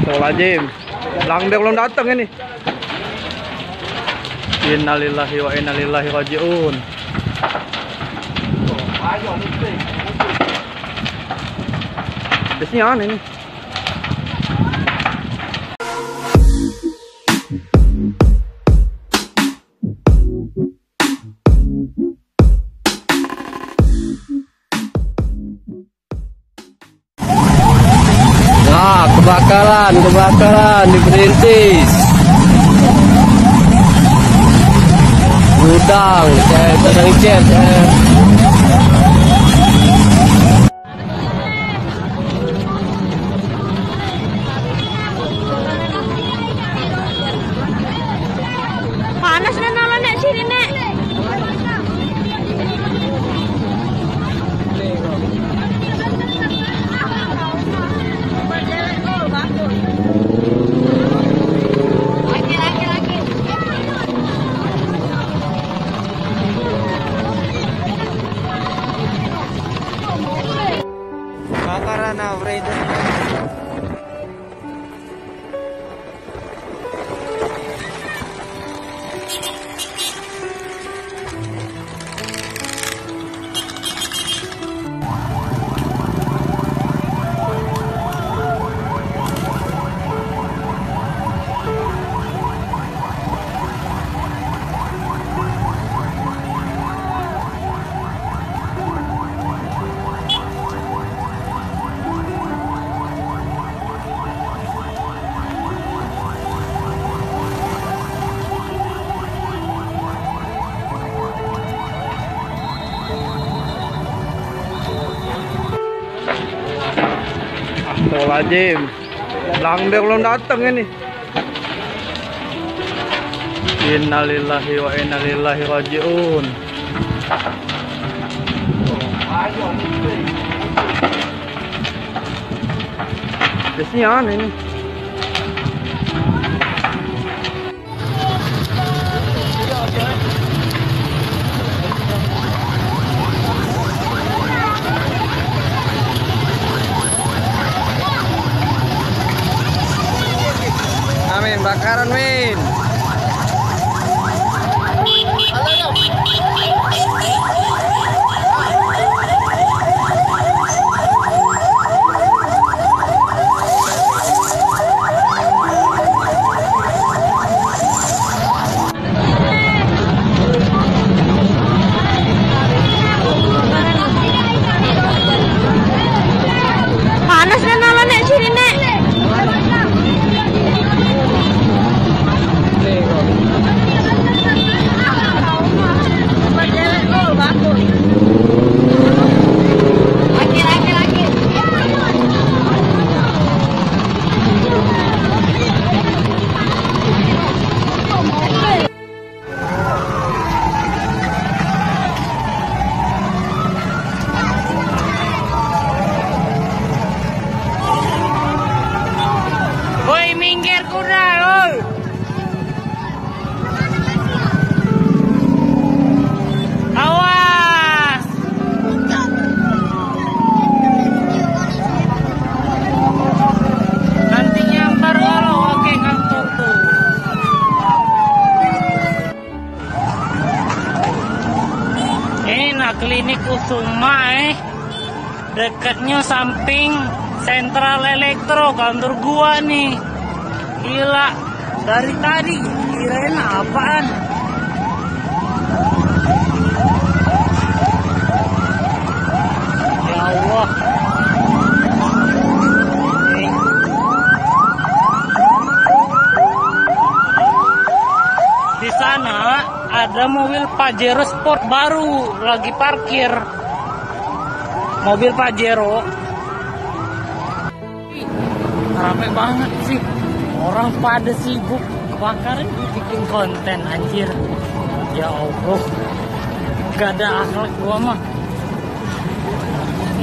Astagfirullahaladzim. Langda belum datang ini. Innalillahi wa inna ilaihi rajiun. Kesian ini. Nah, kebakaran diperintis. Gudang, saya sedang cek. Panas na naman nek sini nek. Bakaran na, Freddy. Astagfirullahaladzim. Langda belum datang ini. Innalillahi wa inna ilaihi rajiun. Kesian ini. Amin, bakaran, Min. Panas na naman nek sini nek. Woi, minggir kuda, oi. Awas. Nanti nyambar lo, oke kantor tuh. Nah, klinik Kusuma dekatnya samping Sentral Elektro, kantor gua nih. Gila, dari tadi kirain apaan? Ya Allah. Di sana ada mobil Pajero Sport baru lagi parkir. Mobil Pajero. Rame banget sih, orang pada sibuk kebakaran bikin konten anjir. Ya Allah, gak ada akhlak gua mah.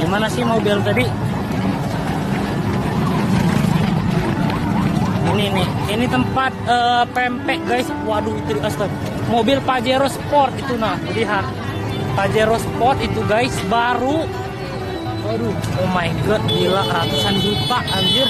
Gimana sih mobil tadi? Ini nih, ini tempat pempek guys. Waduh, itu astaga. Mobil Pajero Sport itu, nah lihat Pajero Sport itu guys baru. Waduh, oh my god, gila, ratusan juta anjir.